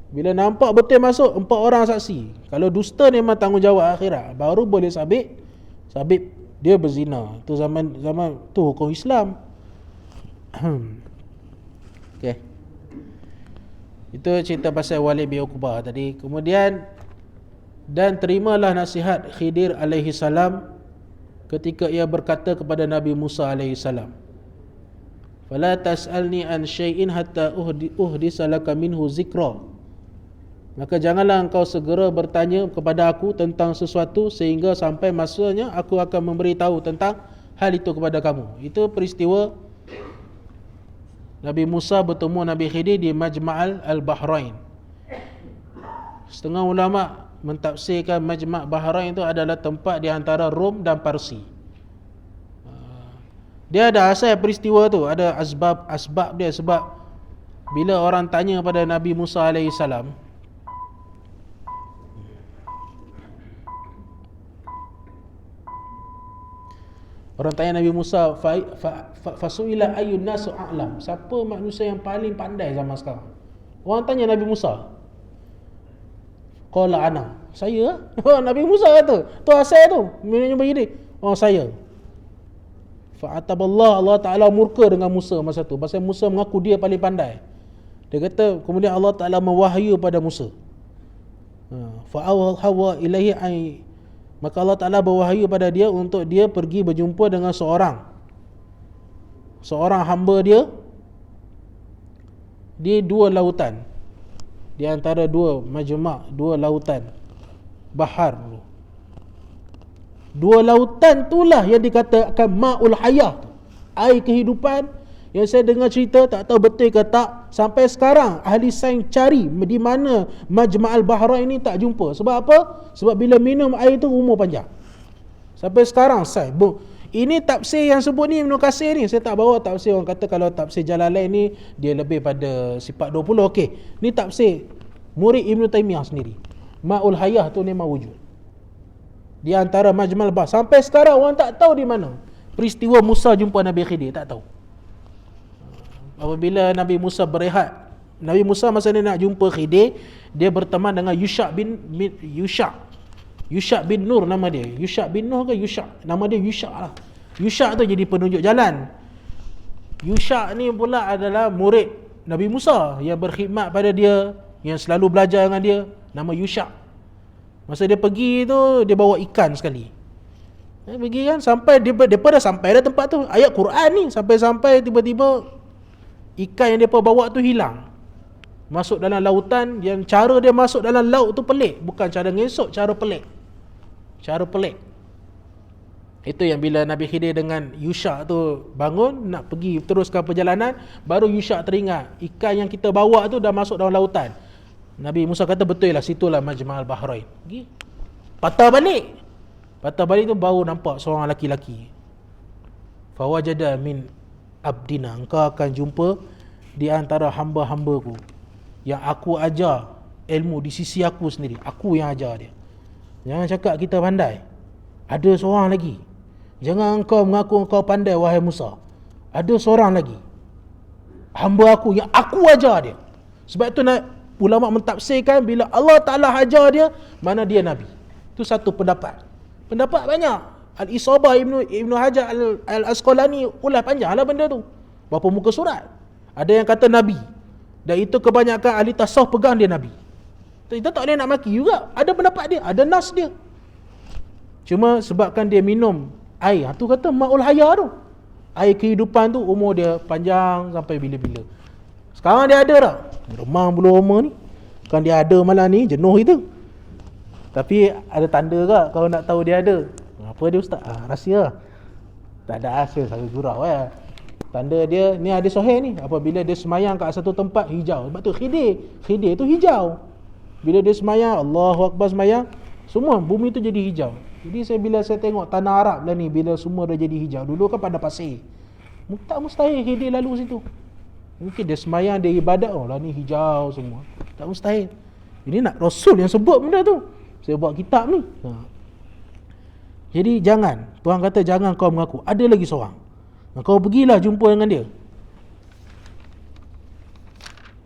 Bila nampak betul masuk, 4 orang saksi. Kalau dusta ni memang tanggungjawab akhirat, baru boleh sabit dia berzina. Tu zaman tu hukum Islam. Okey. Itu cerita pasal Walid bin Uqbah tadi. Kemudian, dan terimalah nasihat Khidir alaihi salam ketika ia berkata kepada Nabi Musa alaihi salam, "Fala tas'alni an syai'in hatta uhdisa laka minhu zikra." Maka janganlah engkau segera bertanya kepada aku tentang sesuatu sehingga sampai masanya aku akan memberitahu tentang hal itu kepada kamu. Itu peristiwa Nabi Musa bertemu Nabi Khidir di Majma' al-Bahrain. Setengah ulama mentafsirkan Majma' Bahrain itu adalah tempat di antara Rom dan Parsi. Dia ada asal peristiwa tu, ada asbab dia. Sebab bila orang tanya pada Nabi Musa alaihi salam, orang tanya Nabi Musa, fasuila ayyun nasu a'lam, siapa manusia yang paling pandai zaman sekarang? Orang tanya Nabi Musa. Qala ana, saya. Nabi Musa kata, tu asal tu, minyak bagi dia. Saya. Fa'ataballah, Allah Ta'ala murka dengan Musa masa tu, pasal Musa mengaku dia paling pandai. Dia kata, kemudian Allah Ta'ala mewahyu pada Musa. Fa'awhawa ilaihi ay, maka Allah Ta'ala berwahyu pada dia untuk dia pergi berjumpa dengan seorang hamba dia di 2 lautan, di antara 2 majma', 2 lautan bahar. 2 lautan itulah yang dikatakan ma'ul hayah, air kehidupan, yang saya dengar cerita tak tahu betul ke tak, sampai sekarang ahli sains cari di mana Majma' al-Bahrain ini tak jumpa. Sebab apa? Sebab bila minum air itu umur panjang. Sampai sekarang saya ini tafsir yang sebut ni Ibn Katsir ni, saya tak bawa tafsir orang kata kalau tafsir Jalalain ni dia lebih pada sifat 20. Okey, ni tafsir murid Ibn Taimiyah sendiri. Ma'ul hayah tu memang wujud di antara Majma' al-Bahrain. Sampai sekarang orang tak tahu di mana peristiwa Musa jumpa Nabi Khidir, tak tahu. Apabila Nabi Musa berehat, Nabi Musa masa dia nak jumpa Khidir, dia berteman dengan Yusha' bin Nur nama dia. Yusha' bin Nur ke Yusha'? Nama dia Yusha' lah. Yusha' tu jadi penunjuk jalan. Yusha' ni pula adalah murid Nabi Musa yang berkhidmat pada dia, yang selalu belajar dengan dia. Nama Yusha'. Masa dia pergi tu, dia bawa ikan sekali. Pergi kan, sampai dia dah sampai dah tempat tu. Ayat Quran ni, sampai-sampai tiba-tiba ikan yang mereka bawa tu hilang, masuk dalam lautan. Yang cara dia masuk dalam laut tu pelik, bukan cara ngesok, cara pelik. Itu yang bila Nabi Khidir dengan Yusha' tu bangun nak pergi teruskan perjalanan, baru Yusha' teringat ikan yang kita bawa tu dah masuk dalam lautan. Nabi Musa kata betul lah, situlah Majma' al-Bahrain. Pergi Patah balik tu baru nampak seorang laki-laki. Fawajada min abdina, engkau akan jumpa di antara hamba-hambaku yang aku ajar ilmu di sisi aku sendiri. Aku yang ajar dia. Jangan cakap kita pandai. Ada seorang lagi. Jangan engkau mengaku engkau pandai, wahai Musa. Ada seorang lagi, hamba aku yang aku ajar dia. Sebab tu ulama mentafsirkan bila Allah Ta'ala ajar dia, mana dia Nabi. Itu satu pendapat. Pendapat banyak. Al-Isabah Ibnu Hajar Al-Asqalani ulas panjang lah benda tu. Berapa muka surat. Ada yang kata Nabi. Dan itu kebanyakan ahli tasawuf pegang dia Nabi. Kita tak boleh nak maki juga. Ada pendapat dia, ada nas dia. Cuma sebabkan dia minum air, tu kata ma'ul haya tu. Air kehidupan tu, umur dia panjang sampai bila-bila. Sekarang dia ada tak? Remang bulu roma ni. Kan dia ada malam ni, jenuh itu. Tapi ada tanda tak kalau nak tahu dia ada? Apa dia ustaz? Rahsia. Tak ada rahsia, saya gurau ya. Tanda dia, ni ada sahih ni. Apabila dia semayang kat satu tempat hijau. Sebab tu khidir tu hijau. Bila dia semayang, Allahu Akbar semayang, semua bumi tu jadi hijau. Jadi bila saya tengok tanah Arab lah ni, bila semua dah jadi hijau. Dulu kan pada pasir. Tak mustahil khidir lalu situ. Mungkin dia semayang, dia ibadat, oh lah ni hijau semua. Tak mustahil. Ini nak Rasul yang sebut benda tu. Saya buat kitab ni. Jadi jangan, Tuhan kata jangan kau mengaku. Ada lagi seorang. Kau pergilah jumpa dengan dia.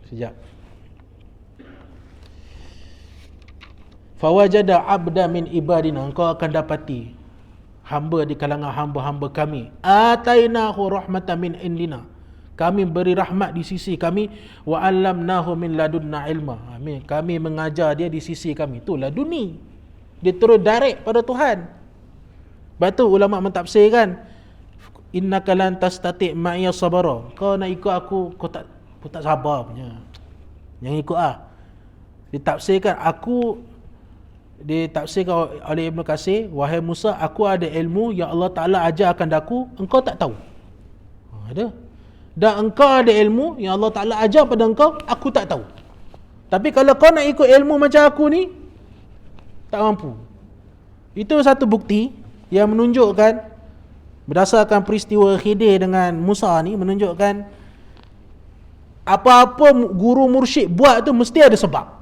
Sekejap. Fawajada abda min ibadina, engkau akan dapati hamba di kalangan hamba-hamba kami. Atainahu rahmatan min indina, kami beri rahmat di sisi kami. Wa 'allamnahu min ladunna ilma, kami mengajar dia di sisi kami. Tu laduni, dia terus direct pada Tuhan. Sebab tu ulama mentafsirkan, innaka lan tastati' ma'iya sabara, kau nak ikut aku, kau tak sabar punya. Jangan ikut ditafsirkan oleh Ibn Katsir, wahai Musa, aku ada ilmu yang Allah Ta'ala ajarkan aku, engkau tak tahu. Ada. Dan engkau ada ilmu yang Allah Ta'ala ajar pada engkau, aku tak tahu. Tapi kalau kau nak ikut ilmu macam aku ni, tak mampu. Itu satu bukti yang menunjukkan, berdasarkan peristiwa Khidir dengan Musa ni, menunjukkan apa-apa guru mursyid buat tu mesti ada sebab.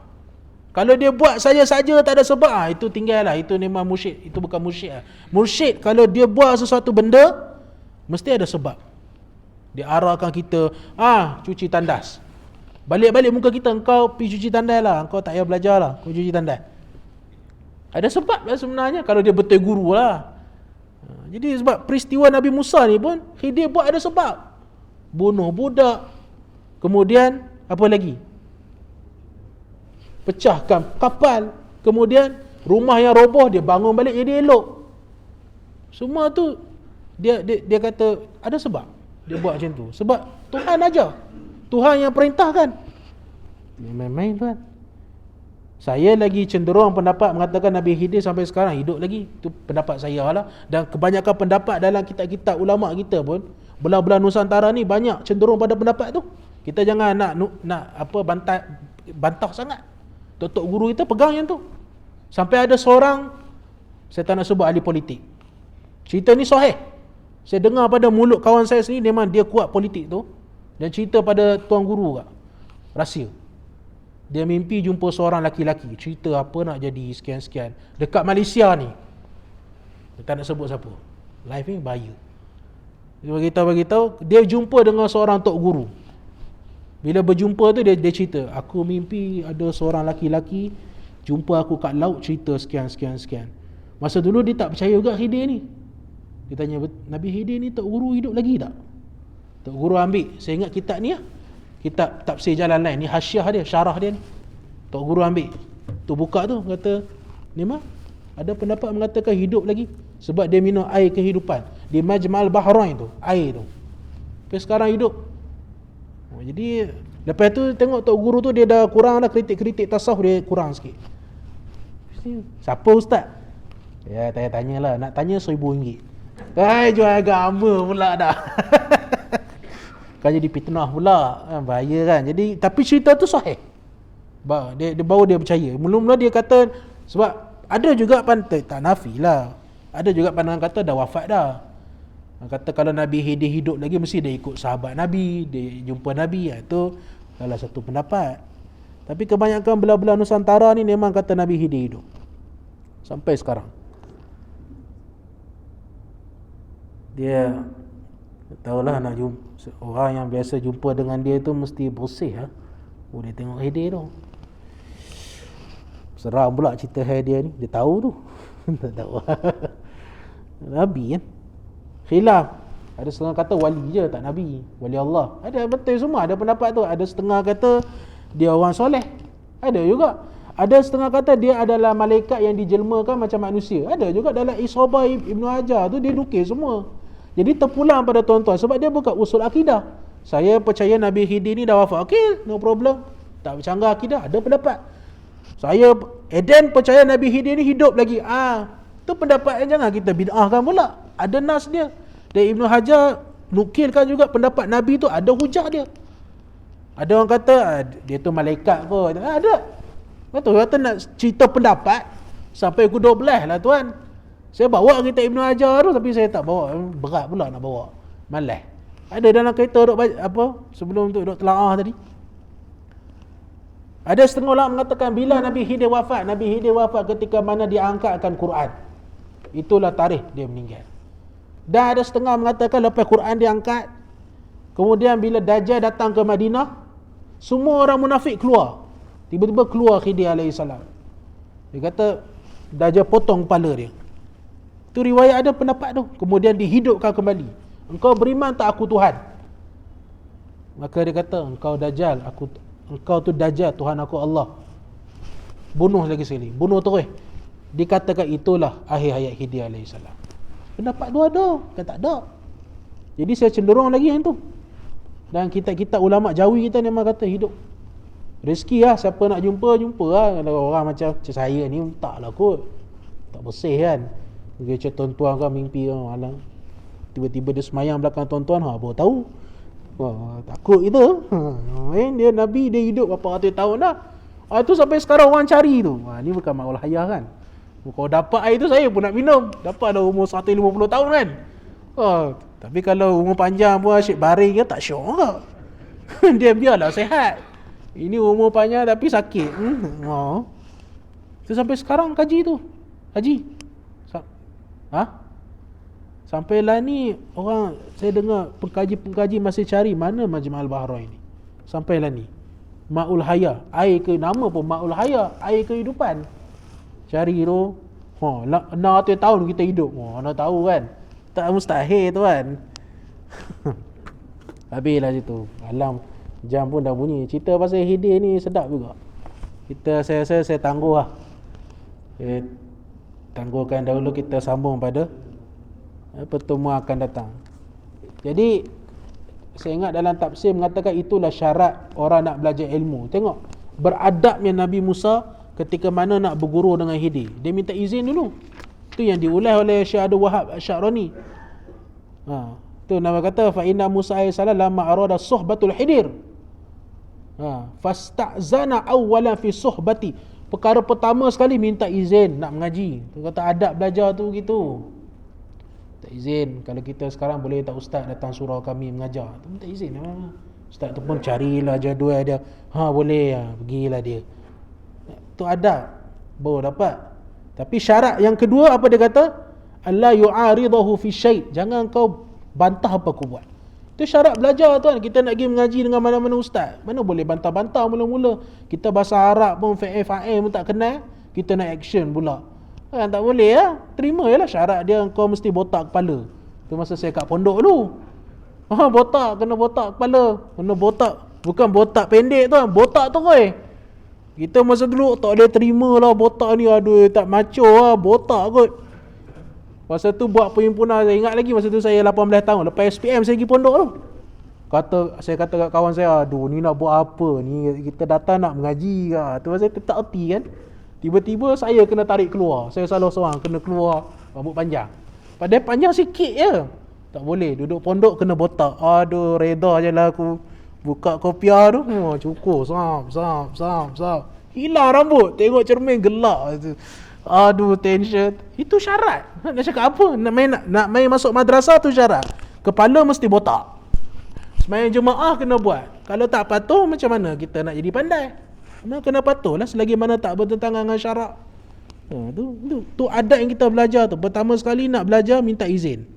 Kalau dia buat saja-saja tak ada sebab, itu tinggallah, itu memang mursyid, itu bukan mursyid. Mursyid kalau dia buat sesuatu benda mesti ada sebab. Dia arahkan kita, cuci tandas. Balik-balik muka kita, engkau pergi cuci tandas lah, engkau tak payah belajar lah, kau cuci tandas. Ada sebab lah sebenarnya, kalau dia betul guru lah. Jadi sebab peristiwa Nabi Musa ni pun, Khidir buat ada sebab. Bunuh budak, kemudian apa lagi? Pecahkan kapal, kemudian rumah yang roboh dia bangun balik jadi elok. Semua tu dia kata ada sebab dia buat macam tu. Sebab Tuhan ajar, Tuhan yang perintahkan. Main-main tuan. Saya lagi cenderung pendapat mengatakan Nabi Khidir sampai sekarang hidup lagi. Itu pendapat saya lah. Dan kebanyakan pendapat dalam kitab-kitab ulama kita pun, belah-belah Nusantara ni banyak cenderung pada pendapat tu. Kita jangan nak bantah sangat. Tok guru kita pegang yang tu. Sampai ada seorang, saya tak nak sebut ahli politik, cerita ni sahih, saya dengar pada mulut kawan saya sendiri, memang dia kuat politik tu. Dan cerita pada tuan guru kat, rahsia. Dia mimpi jumpa seorang laki-laki, cerita apa nak jadi sekian-sekian dekat Malaysia ni. Dia tak nak sebut siapa. Live ni bahaya. Dia beritahu dia jumpa dengan seorang tok guru. Bila berjumpa tu dia cerita, aku mimpi ada seorang laki-laki jumpa aku kat laut, cerita sekian. Masa dulu dia tak percaya juga Khidir ni. Dia tanya, Nabi Khidir ni tok guru hidup lagi tak? Tok guru ambil, saya ingat kitab ni lah, kitab tafsir jalan lain ni, hasyiah dia, syarah dia ni. Tok guru ambil, tu buka tu, kata ni mah ada pendapat mengatakan hidup lagi sebab dia minum air kehidupan di Majma'al Bahrain tu, air tu. Tapi sekarang hidup. Jadi lepas tu tengok tok guru tu dia dah kurang dah, kritik tasawuf dia kurang sikit. Siapa ustaz? Ya tanya-tanyalah, nak tanya RM1,000. Jual agama pula dah. Kan jadi fitnah pula, bahaya kan. Jadi tapi cerita tu sahih. Dia baru dia percaya. Mula-mula dia kata sebab Ada juga tak nafi lah, ada juga pandangan kata dah wafat dah. Kata kalau Nabi Hidi hidup lagi mesti dia ikut sahabat Nabi, dia jumpa Nabi. Itu salah satu pendapat. Tapi kebanyakan belah-belah Nusantara ni memang kata Nabi Hidi hidup sampai sekarang. Dia tahulah, nak jumpa orang yang biasa jumpa dengan dia tu mesti bersih ha. Boleh tengok Hidi tu. Seram pula cerita dia ni. Dia tahu tu. Tak tahu. Nabi kan. Khilaf. Ada setengah kata wali je, tak Nabi. Wali Allah. Ada betul semua. Ada pendapat tu. Ada setengah kata dia orang soleh. Ada juga. Ada setengah kata dia adalah malaikat yang dijelmakan macam manusia. Ada juga dalam Isabah Ibnu Hajar tu dia nukil semua. Jadi terpulang pada tuan-tuan. Sebab dia bukan usul akidah. Saya percaya Nabi Hidi ni dah wafat. Okey, no problem. Tak bercanggah akidah. Ada pendapat. Saya Eden percaya Nabi Hidi ni hidup lagi. Tu pendapat yang jangan kita bid'ahkan pula. Ada nas dia. Dan Ibnu Hajar nukilkan juga pendapat Nabi tu ada hujah dia. Ada orang kata dia tu malaikat kot. Ada. Betul kata nak cerita pendapat sampai pukul 12 lah tuan. Saya bawa kitab Ibnu Hajar tu tapi saya tak bawa. Berat pula nak bawa. Malas. Ada dalam kereta duk apa sebelum tu duk telaah tadi. Ada setengah ulama mengatakan bila Nabi Hidi wafat, Nabi Hidi wafat ketika mana dia angkatkan Quran. Itulah tarikh dia meninggal. Dan ada setengah mengatakan lepas Quran diangkat, kemudian bila Dajjal datang ke Madinah, semua orang munafik keluar. Tiba-tiba keluar Khidir alaihissalam. Dia kata Dajjal potong kepala dia. Itu riwayat ada pendapat tu. Kemudian dihidupkan kembali. Engkau beriman tak aku Tuhan? Maka dia kata engkau Dajjal, engkau tu Dajjal, Tuhan aku Allah. Bunuh lagi sekali. Bunuh terus. Dikatakan itulah akhir hayat Khidir alaihissalam. Pendapat tu ada, kan tak ada. Jadi saya cenderung lagi yang tu. Dan kitab-kitab ulama Jawi kita memang kata hidup. Rezeki lah, siapa nak jumpa lah. Kalau orang macam saya ni taklah kot. Tak bersih kan. Macam tuan-tuan kan mimpi alang. Tiba-tiba dia semayang belakang tuan-tuan, baru tahu. Takut kita. Dia Nabi, dia hidup berapa ratus tahun dah. Itu sampai sekarang orang cari tu. Ni bukan ma'ul hayah kan. Kalau dapat air tu saya pun nak minum. Dapat dah umur 150 tahun kan. Tapi kalau umur panjang pun asyik baring ke tak syok ke. Dia biarlah sehat. Ini umur panjang tapi sakit. Tu sampai sekarang kaji tu. Haji. Sampailah ni orang, saya dengar pengkaji masih cari mana Majma' al-Bahrain ni. Sampailah ni. Ma'ul Haya, air ke, nama pun Ma'ul Haya, air kehidupan. Cari tu, 600 tahun kita hidup. Mana tahu kan. Tak mustahil tuan. Habislah situ. Alam jam pun dah bunyi. Cerita pasal Khidir ni sedap juga. Saya tangguh lah. Tangguhkan dahulu, kita sambung pada pertemuan akan datang. Jadi saya ingat dalam tafsir mengatakan itulah syarat orang nak belajar ilmu. Tengok beradabnya Nabi Musa ketika mana nak berguru dengan Khidir. Dia minta izin dulu. Itu yang diulas oleh Syekh Abdul Wahab Asy-Sya'rani. Tu nama kata fa inna Musa alaihissalam lamma arada suhbatul Khidir. Fasta'zana awwalan fi suhbati. Perkara pertama sekali minta izin nak mengaji. Tu kata adab belajar tu gitu. Tak izin. Kalau kita sekarang boleh tak ustaz datang surau kami mengajar, tu minta izin. Ustaz tu pun carilah jadual dia. Boleh pergilah dia. Tu adab baru dapat. Tapi syarat yang kedua apa dia kata? Allah yu'aridahu fi syai'. Jangan kau bantah apa aku buat. Itu syarat belajar tuan. Kita nak pergi mengaji dengan mana-mana ustaz, mana boleh bantah-bantah mula-mula. Kita bahasa Arab pun fa'il pun tak kenal, kita nak action pula. Kan tak boleh lah. Terima je lah syarat dia, kau mesti botak kepala. Tu masa saya kat pondok dulu. Botak, kena botak kepala. Kena botak, bukan botak pendek tuan, botak tu koi. Kita masa dulu tak boleh terima lah botak ni, aduh tak macho lah, botak kot. Masa tu buat perhimpunan, saya ingat lagi masa tu saya 18 tahun. Lepas SPM saya pergi pondok tu. Saya kata kat kawan saya, aduh ni nak buat apa ni, kita datang nak mengaji ke. Tu saya tak erti kan. Tiba-tiba saya kena tarik keluar. Saya salah seorang kena keluar rambut panjang. Padahal panjang sikit je. Tak boleh, duduk pondok kena botak. Aduh reda je lah aku. Buka kopiah tu, cukur, sam. Hilang rambut, tengok cermin gelak. Aduh, tension. Itu syarat. Nak cakap apa? Nak main masuk madrasah tu syarat. Kepala mesti botak. Sembahyang jemaah kena buat. Kalau tak patuh, macam mana kita nak jadi pandai? Kena patuh lah, selagi mana tak bertentangan dengan syarak. Tu adab yang kita belajar tu. Pertama sekali nak belajar, minta izin.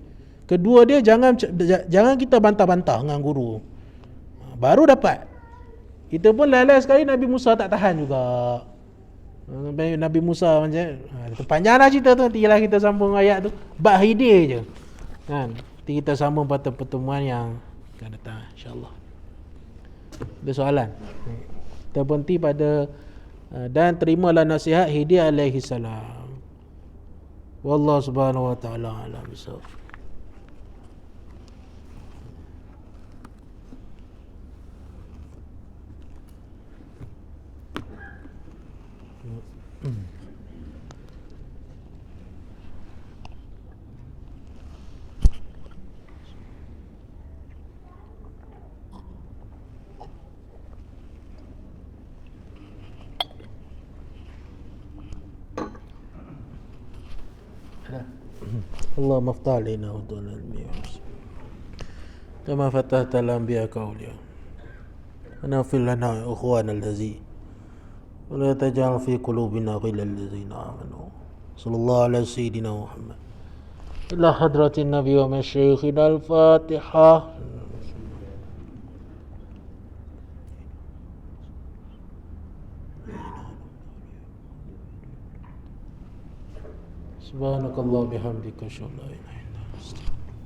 Kedua dia, jangan kita bantah-bantah dengan guru. Baru dapat. Kita pun lalai sekali, Nabi Musa tak tahan juga. Nabi Musa macam panjanglah cerita tu, nanti lah kita sambung ayat tu. Bab hidir je kan. Nanti kita sambung pada pertemuan yang akan datang, insya-Allah. Ada soalan? Kita berhenti pada dan terimalah nasihat Hidir alaihi salam. Wallahu subhanahu wa ta'ala alam bisawab. اللهم افتح علينا ودون الانبياء كما فتحت الانبياء كاولياء ونغفر لنا اخوانا الذين ولا تجعل في قلوبنا غلا للذين امنوا صلى الله على سيدنا محمد الى حضرة النبي ومشايخنا الفاتحة. سبحانك اللهم وبحمدك اشهد ان لا اله الا انت